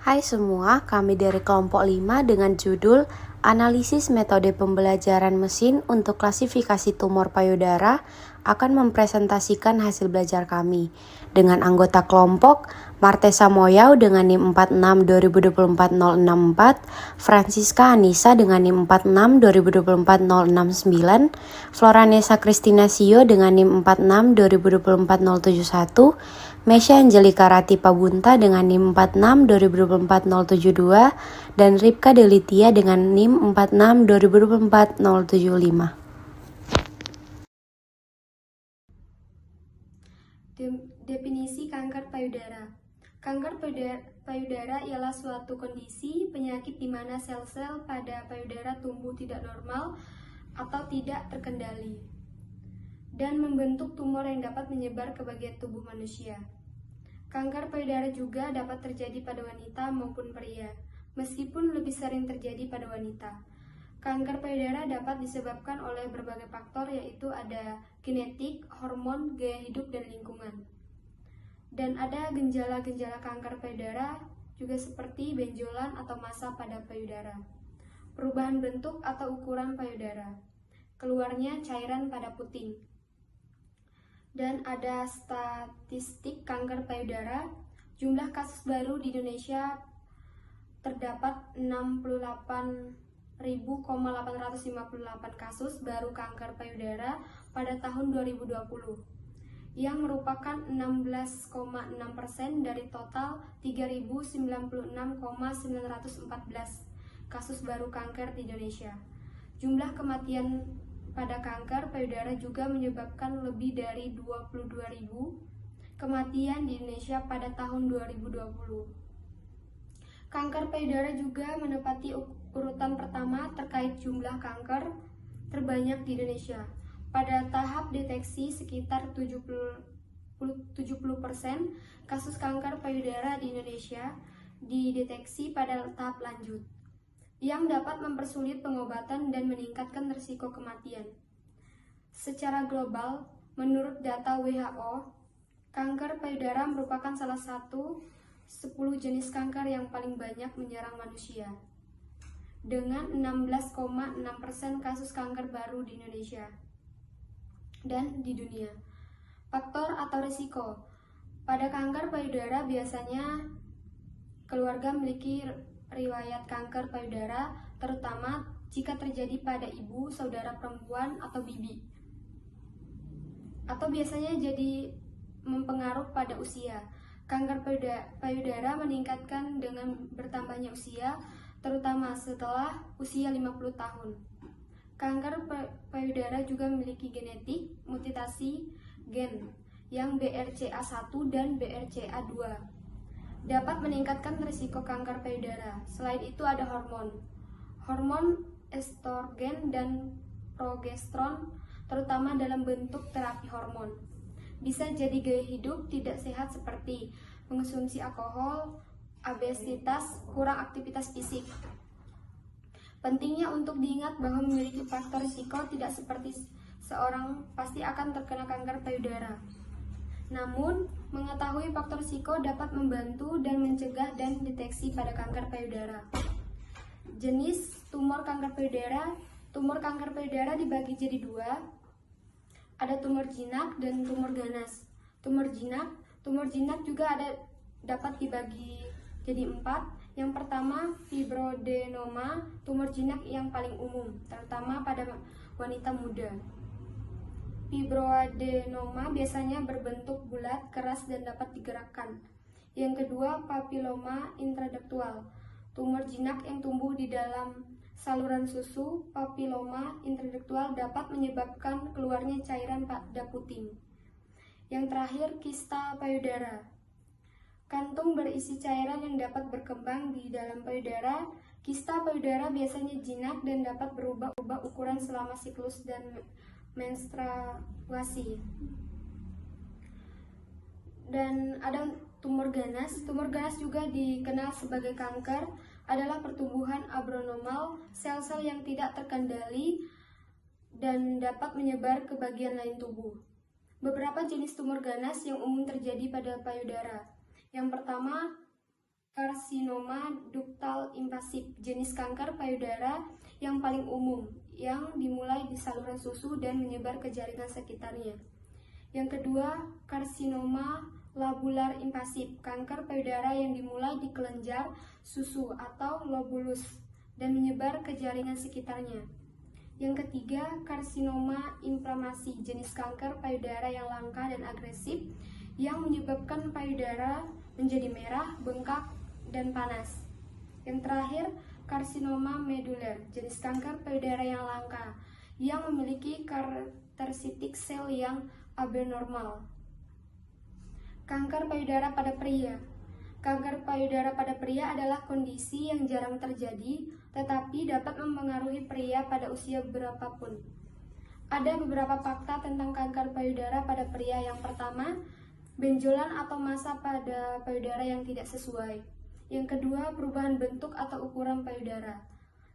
Hai semua, kami dari kelompok 5 dengan judul Analisis Metode Pembelajaran Mesin untuk Klasifikasi Tumor Payudara akan mempresentasikan hasil belajar kami. Dengan anggota kelompok, Martesa Moyau dengan NIM 46-2024-064, Francisca Anissa dengan NIM 46-2024-069, Floranesa Kristina Sio dengan NIM 46-2024-071, Mesya Angelika Rati Pabunta dengan NIM 46-2024-072 dan Ripka Delitia dengan NIM 46-2024-075. Definisi kanker payudara. Kanker payudara ialah suatu kondisi penyakit di mana sel-sel pada payudara tumbuh tidak normal atau tidak terkendali dan membentuk tumor yang dapat menyebar ke bagian tubuh manusia. Kanker payudara juga dapat terjadi pada wanita maupun pria, meskipun lebih sering terjadi pada wanita. Kanker payudara dapat disebabkan oleh berbagai faktor, yaitu ada genetik, hormon, gaya hidup, dan lingkungan. Dan ada gejala-gejala kanker payudara juga seperti benjolan atau massa pada payudara, perubahan bentuk atau ukuran payudara, keluarnya cairan pada puting. Dan ada statistik kanker payudara. Jumlah kasus baru di Indonesia terdapat 68.858 kasus baru kanker payudara pada tahun 2020, yang merupakan 16,6% dari total 3.096,914 kasus baru kanker di Indonesia. Jumlah kematian pada kanker payudara juga menyebabkan lebih dari 22.000 kematian di Indonesia pada tahun 2020. Kanker payudara juga menempati urutan pertama terkait jumlah kanker terbanyak di Indonesia. Pada tahap deteksi, sekitar 70% kasus kanker payudara di Indonesia dideteksi pada tahap lanjut, yang dapat mempersulit pengobatan dan meningkatkan risiko kematian. Secara global, menurut data WHO, kanker payudara merupakan salah satu 10 jenis kanker yang paling banyak menyerang manusia, dengan 16,6% kasus kanker baru di Indonesia dan di dunia. Faktor atau risiko pada kanker payudara, biasanya keluarga memiliki riwayat kanker payudara, terutama jika terjadi pada ibu, saudara perempuan, atau bibi. Atau biasanya jadi mempengaruhi pada usia. Kanker payudara meningkatkan dengan bertambahnya usia, terutama setelah usia 50 tahun. Kanker payudara juga memiliki genetik, mutasi gen yang BRCA1 dan BRCA2 dapat meningkatkan risiko kanker payudara. Selain itu ada hormon estrogen dan progesteron, terutama dalam bentuk terapi hormon. Bisa jadi gaya hidup tidak sehat seperti mengonsumsi alkohol, obesitas, kurang aktivitas fisik. Pentingnya untuk diingat bahwa memiliki faktor risiko tidak seperti seorang pasti akan terkena kanker payudara. Namun, mengetahui faktor risiko dapat membantu dan mencegah dan deteksi pada kanker payudara. Jenis tumor kanker payudara. Tumor kanker payudara dibagi jadi dua. Ada tumor jinak dan tumor ganas. Tumor jinak juga dapat dibagi jadi 4. Yang pertama, fibroadenoma, tumor jinak yang paling umum, terutama pada wanita muda. Fibroadenoma biasanya berbentuk bulat, keras, dan dapat digerakkan. Yang kedua, papiloma intraduktual, tumor jinak yang tumbuh di dalam saluran susu. Papiloma intraduktual dapat menyebabkan keluarnya cairan pada puting. Yang terakhir, kista payudara, kantung berisi cairan yang dapat berkembang di dalam payudara. Kista payudara biasanya jinak dan dapat berubah ukuran selama siklus dan menstruasi. Dan ada tumor ganas. Tumor ganas juga dikenal sebagai kanker, adalah pertumbuhan abnormal sel-sel yang tidak terkendali dan dapat menyebar ke bagian lain tubuh. Beberapa jenis tumor ganas yang umum terjadi pada payudara. Yang pertama, karsinoma duktal invasif, jenis kanker payudara yang paling umum, yang dimulai di saluran susu dan menyebar ke jaringan sekitarnya. Yang kedua, karsinoma lobular invasif, kanker payudara yang dimulai di kelenjar susu atau lobulus dan menyebar ke jaringan sekitarnya. Yang ketiga, karsinoma inflamasi, jenis kanker payudara yang langka dan agresif yang menyebabkan payudara menjadi merah, bengkak, dan panas. Yang terakhir, karsinoma medular, jenis kanker payudara yang langka yang memiliki karakteristik sel yang abnormal. Kanker payudara pada pria. Kanker payudara pada pria adalah kondisi yang jarang terjadi, tetapi dapat mempengaruhi pria pada usia berapapun. Ada beberapa fakta tentang kanker payudara pada pria. Yang pertama, benjolan atau massa pada payudara yang tidak sesuai. Yang kedua, perubahan bentuk atau ukuran payudara.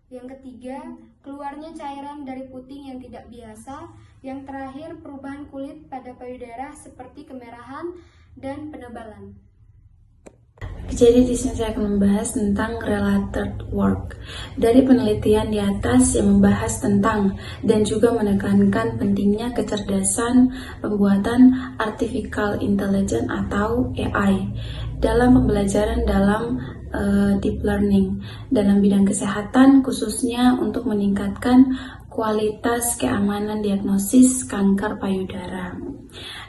Yang ketiga, keluarnya cairan dari puting yang tidak biasa. Yang terakhir, perubahan kulit pada payudara seperti kemerahan dan penebalan. Jadi di sini saya akan membahas tentang related work. Dari penelitian di atas yang membahas tentang dan juga menekankan pentingnya kecerdasan pembuatan artificial intelligence atau AI dalam pembelajaran dalam deep learning dalam bidang kesehatan, khususnya untuk meningkatkan kualitas keamanan diagnosis kanker payudara.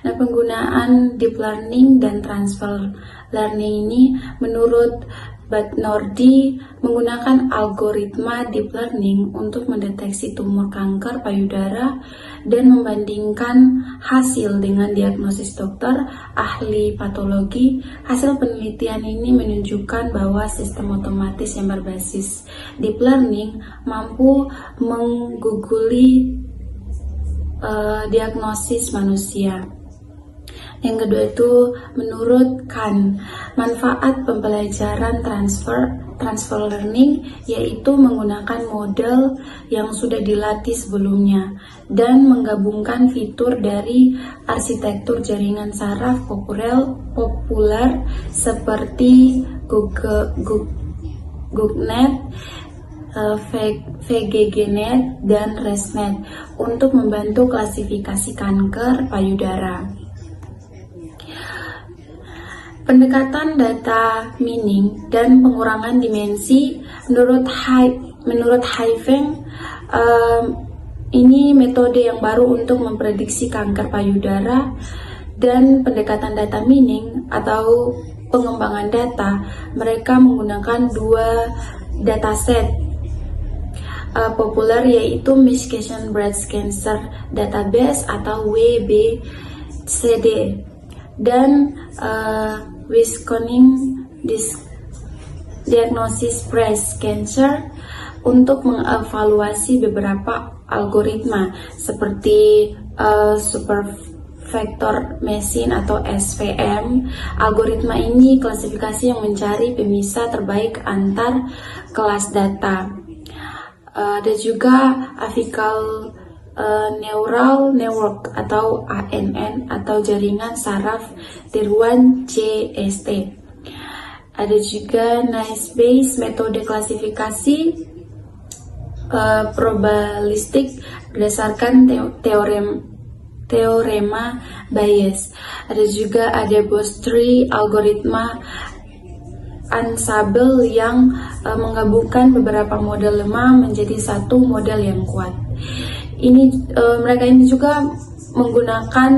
Nah, penggunaan deep learning dan transfer learning ini menurut Batnordi menggunakan algoritma deep learning untuk mendeteksi tumor kanker payudara dan membandingkan hasil dengan diagnosis dokter ahli patologi. Hasil penelitian ini menunjukkan bahwa sistem otomatis yang berbasis deep learning mampu mengguguli diagnosis manusia. Yang kedua itu menurut Khan, manfaat pembelajaran transfer learning yaitu menggunakan model yang sudah dilatih sebelumnya dan menggabungkan fitur dari arsitektur jaringan saraf populer seperti GoogNet, VGGNet, dan ResNet untuk membantu klasifikasi kanker payudara. Pendekatan data mining dan pengurangan dimensi menurut Haifeng, ini metode yang baru untuk memprediksi kanker payudara. Dan pendekatan data mining atau pengembangan data, mereka menggunakan dua dataset populer yaitu Michigan Breast Cancer Database atau WBCD dan Wisconsin Diagnosis Breast Cancer untuk mengevaluasi beberapa algoritma seperti Super Vector Machine atau SVM. Algoritma ini klasifikasi yang mencari pemisah terbaik antar kelas data. Ada juga apical neural network atau ANN atau jaringan saraf tiruan CST. Ada juga Naïve-Bayes, metode klasifikasi probabilistik berdasarkan teorema Bayes. Ada juga Bose-Tree, algoritma Ensemble yang menggabungkan beberapa model lemah menjadi satu model yang kuat. Mereka ini juga menggunakan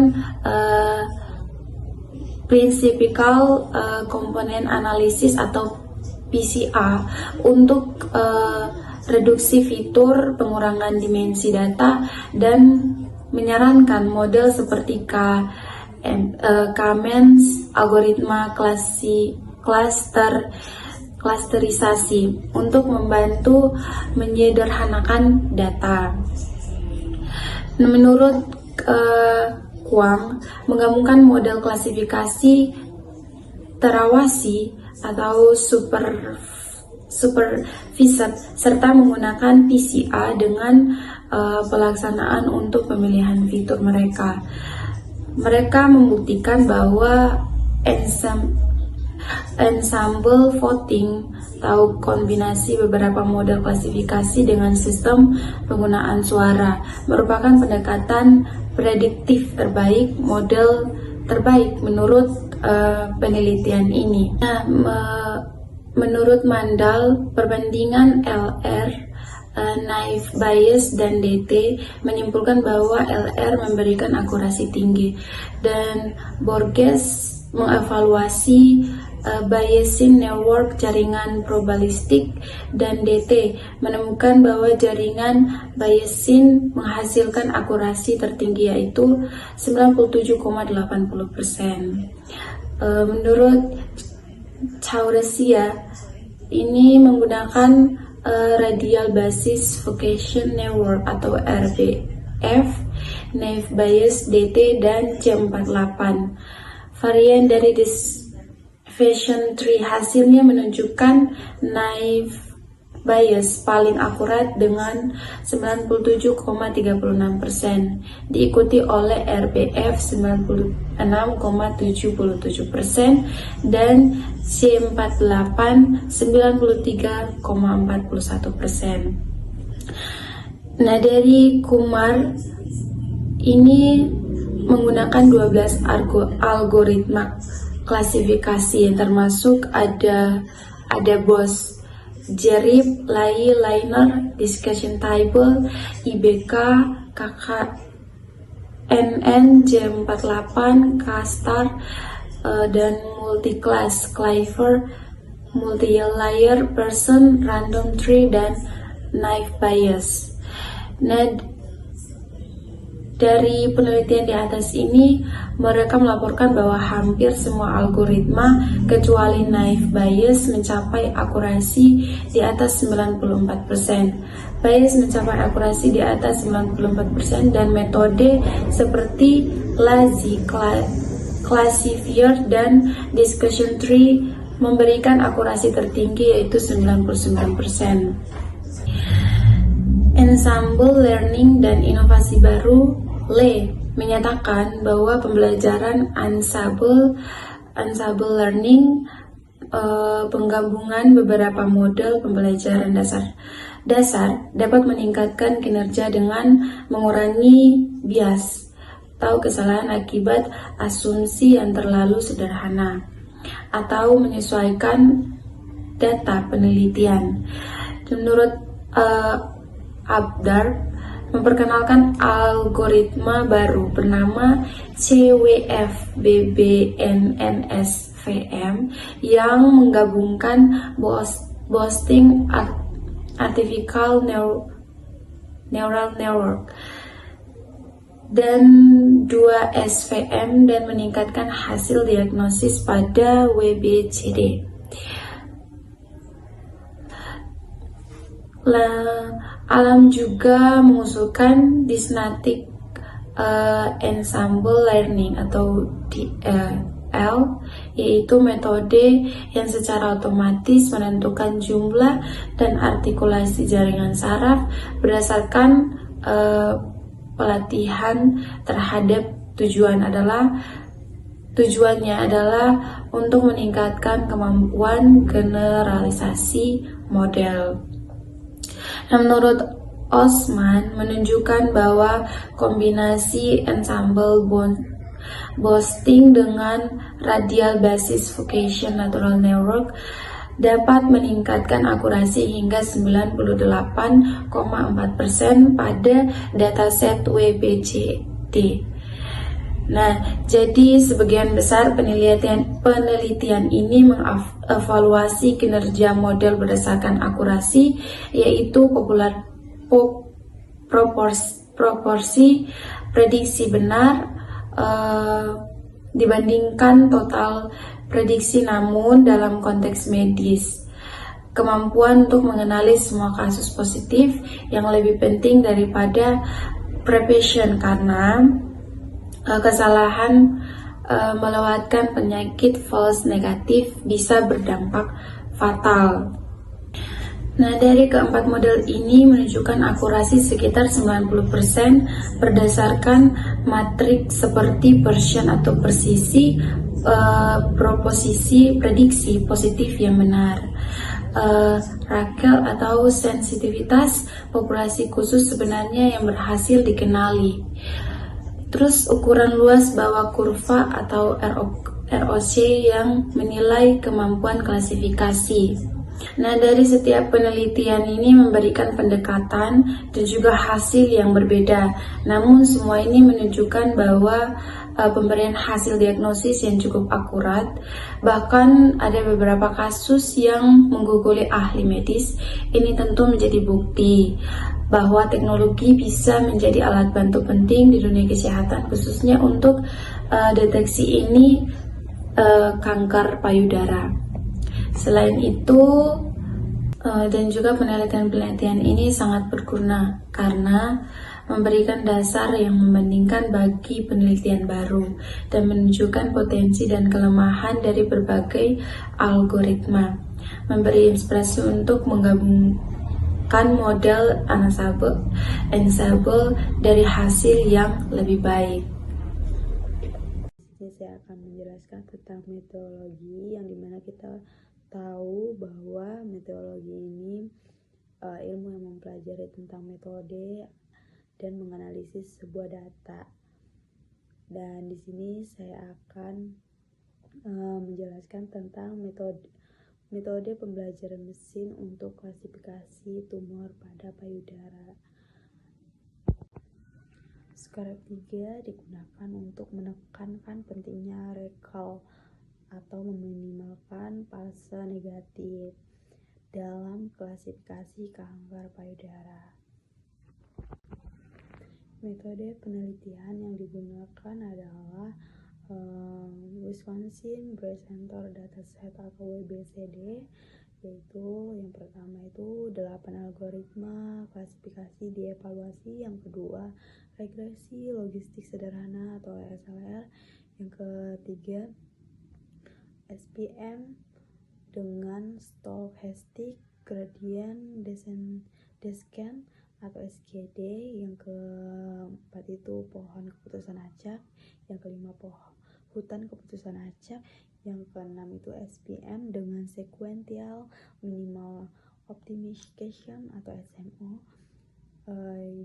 principal component analysis atau PCA untuk reduksi fitur, pengurangan dimensi data, dan menyarankan model seperti K-means, algoritma klasterisasi untuk membantu menyederhanakan data. Menurut Kwang, menggabungkan model klasifikasi terawasi atau supervised serta menggunakan PCA dengan pelaksanaan untuk pemilihan fitur mereka. Mereka membuktikan bahwa Ensemble voting atau kombinasi beberapa model klasifikasi dengan sistem penggunaan suara merupakan pendekatan prediktif terbaik, model terbaik menurut penelitian ini. Menurut Mandal, perbandingan LR, naive Bayes dan DT menyimpulkan bahwa LR memberikan akurasi tinggi, dan Borges mengevaluasi Bayesian network jaringan probabilistik, dan DT menemukan bahwa jaringan Bayesian menghasilkan akurasi tertinggi yaitu 97,80%. Menurut Chaurasia, ini menggunakan Radial Basis Fugation Network atau RBF, naive Bayes, DT, dan C48. Varian dari Diffusion Tree hasilnya menunjukkan naive Bayes paling akurat dengan 97,36%, diikuti oleh RBF 96,77% dan C48 93,41%. Nah, dari Kumar ini menggunakan 12 algoritma klasifikasi yang termasuk ada BOS, Jerib, Lai, Liner, Discussion Table, IBK, KKNN, J48, K-star, dan multi-class, Clever, multi-layer, person, random tree, dan naive Bayes. Nah, dari penelitian di atas ini, mereka melaporkan bahwa hampir semua algoritma kecuali naive Bayes mencapai akurasi di atas 94%. Bayes mencapai akurasi di atas 94% dan metode seperti lazy classifier dan discussion tree memberikan akurasi tertinggi yaitu 99%. Ensemble learning dan inovasi baru, Le menyatakan bahwa pembelajaran ensemble learning, penggabungan beberapa model pembelajaran dasar dapat meningkatkan kinerja dengan mengurangi bias atau kesalahan akibat asumsi yang terlalu sederhana atau menyesuaikan data penelitian. Menurut Abdar, memperkenalkan algoritma baru bernama CWF-BBNNSVM yang menggabungkan boosting artificial neural network dan 2 SVM dan meningkatkan hasil diagnosis pada WBCD. Alam juga mengusulkan Dysnaptic Ensemble Learning atau DL, yaitu metode yang secara otomatis menentukan jumlah dan artikulasi jaringan saraf berdasarkan pelatihan terhadap tujuannya adalah untuk meningkatkan kemampuan generalisasi model. Nah, menurut Osman menunjukkan bahwa kombinasi ensemble boosting dengan radial basis Fugation neural network dapat meningkatkan akurasi hingga 98,4% pada dataset WBCD. Nah, jadi sebagian besar penelitian ini mengevaluasi kinerja model berdasarkan akurasi, yaitu proporsi prediksi benar dibandingkan total prediksi, namun dalam konteks medis. Kemampuan untuk mengenali semua kasus positif yang lebih penting daripada prevention karena kesalahan melewatkan penyakit false negatif bisa berdampak fatal. Nah, dari keempat model ini menunjukkan akurasi sekitar 90% berdasarkan matriks seperti Pearson atau presisi, proposisi prediksi positif yang benar. Rakel atau sensitivitas populasi khusus sebenarnya yang berhasil dikenali. Terus ukuran luas bawah kurva atau ROC yang menilai kemampuan klasifikasi. Nah, dari setiap penelitian ini memberikan pendekatan dan juga hasil yang berbeda. Namun semua ini menunjukkan bahwa pemberian hasil diagnosis yang cukup akurat. Bahkan ada beberapa kasus yang mengguguli ahli medis. Ini tentu menjadi bukti bahwa teknologi bisa menjadi alat bantu penting di dunia kesehatan, khususnya untuk deteksi ini kanker payudara. Selain itu, dan juga penelitian-penelitian ini sangat berguna karena memberikan dasar yang membandingkan bagi penelitian baru dan menunjukkan potensi dan kelemahan dari berbagai algoritma, memberi inspirasi untuk menggabungkan model ensemble dari hasil yang lebih baik. Ini saya akan menjelaskan tentang metodologi, yang dimana kita tahu bahwa metodologi ini ilmu yang mempelajari tentang metode dan menganalisis sebuah data. Dan di sini saya akan menjelaskan tentang metode pembelajaran mesin untuk klasifikasi tumor pada payudara. Skor 3 digunakan untuk menekankan pentingnya recall atau meminimalkan fase negatif dalam klasifikasi kanker payudara. Metode penelitian yang digunakan adalah Wisconsin Breast Center Dataset atau WBCD, yaitu yang pertama itu 8 algoritma klasifikasi dievaluasi, yang kedua regresi logistik sederhana atau SLR, yang ketiga SPM dengan Stochastic Gradient Descent atau SGD, yang keempat itu pohon keputusan acak, yang kelima hutan keputusan acak, yang keenam itu SPM dengan Sequential Minimal Optimization atau SMO,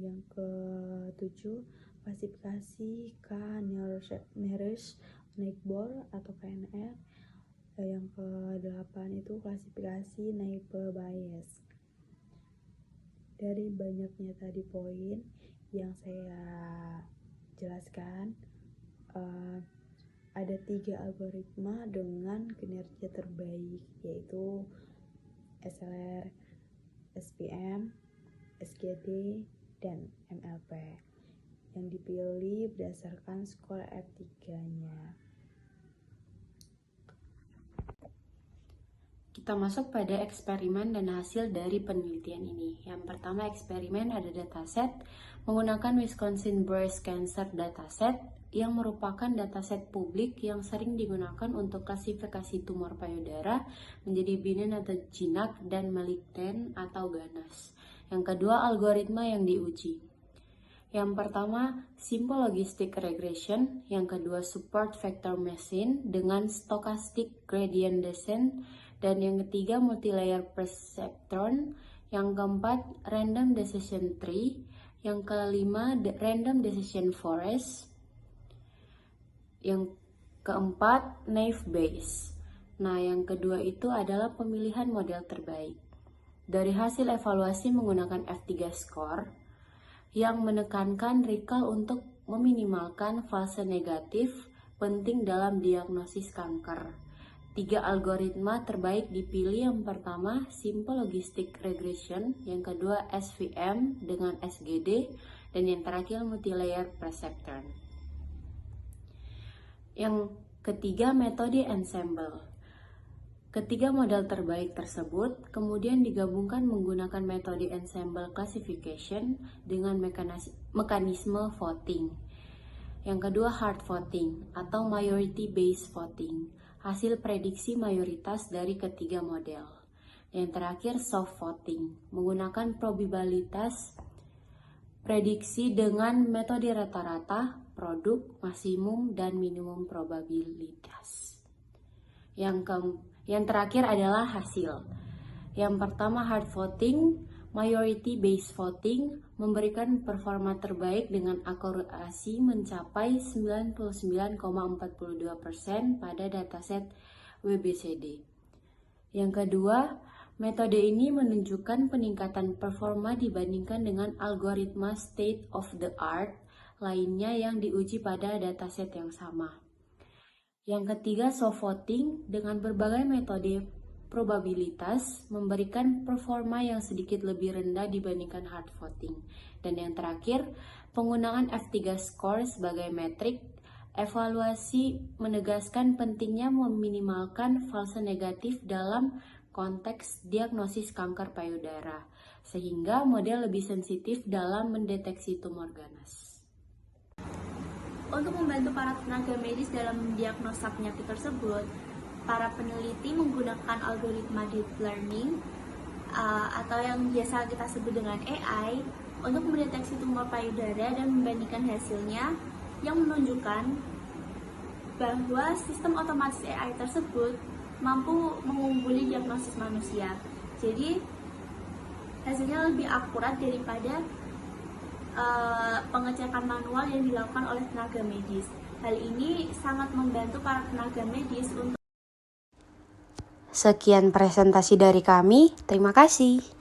yang ketujuh klasifikasi K-Nearest Neighbor atau KNR, yang ke-8 itu klasifikasi Naive Bayes. Dari banyaknya tadi poin yang saya jelaskan, ada 3 algoritma dengan kinerja terbaik, yaitu SLR, SPM, SGD, dan MLP, yang dipilih berdasarkan skor F3-nya. Kita masuk pada eksperimen dan hasil dari penelitian ini. Yang pertama eksperimen ada dataset menggunakan Wisconsin Breast Cancer Dataset, yang merupakan dataset publik yang sering digunakan untuk klasifikasi tumor payudara menjadi benign atau jinak dan malignen atau ganas. Yang kedua algoritma yang diuji. Yang pertama Simple Logistic Regression, yang kedua Support Vector Machine dengan Stochastic Gradient Descent, dan yang ketiga multilayer perceptron, yang keempat random decision tree, yang kelima random decision forest, yang keempat naive Bayes. Nah, yang kedua itu adalah pemilihan model terbaik. Dari hasil evaluasi menggunakan F3 score yang menekankan recall untuk meminimalkan fase negatif penting dalam diagnosis kanker. 3 algoritma terbaik dipilih, yang pertama Simple Logistic Regression, yang kedua SVM dengan SGD, dan yang terakhir Multilayer Perceptron. Yang ketiga metode ensemble. Ketiga model terbaik tersebut kemudian digabungkan menggunakan metode ensemble classification dengan mekanisme voting. Yang kedua hard voting atau majority based voting, hasil prediksi mayoritas dari ketiga model. Yang terakhir soft voting, menggunakan probabilitas prediksi dengan metode rata-rata produk, maksimum dan minimum probabilitas. Yang terakhir adalah hasil. Yang pertama hard voting, majority based voting memberikan performa terbaik dengan akurasi mencapai 99,42% pada dataset WBCD. Yang kedua, metode ini menunjukkan peningkatan performa dibandingkan dengan algoritma state of the art lainnya yang diuji pada dataset yang sama. Yang ketiga, soft voting dengan berbagai metode probabilitas memberikan performa yang sedikit lebih rendah dibandingkan hard voting. Dan yang terakhir, penggunaan F3 score sebagai metrik evaluasi menegaskan pentingnya meminimalkan false negatif dalam konteks diagnosis kanker payudara, sehingga model lebih sensitif dalam mendeteksi tumor ganas. Untuk membantu para tenaga medis dalam mendiagnosa penyakit tersebut, para peneliti menggunakan algoritma deep learning atau yang biasa kita sebut dengan AI untuk mendeteksi tumor payudara dan membandingkan hasilnya yang menunjukkan bahwa sistem otomatis AI tersebut mampu mengungguli diagnosis manusia. Jadi hasilnya lebih akurat daripada pengecekan manual yang dilakukan oleh tenaga medis. Hal ini sangat membantu para tenaga medis untuk Sekian presentasi dari kami, terima kasih.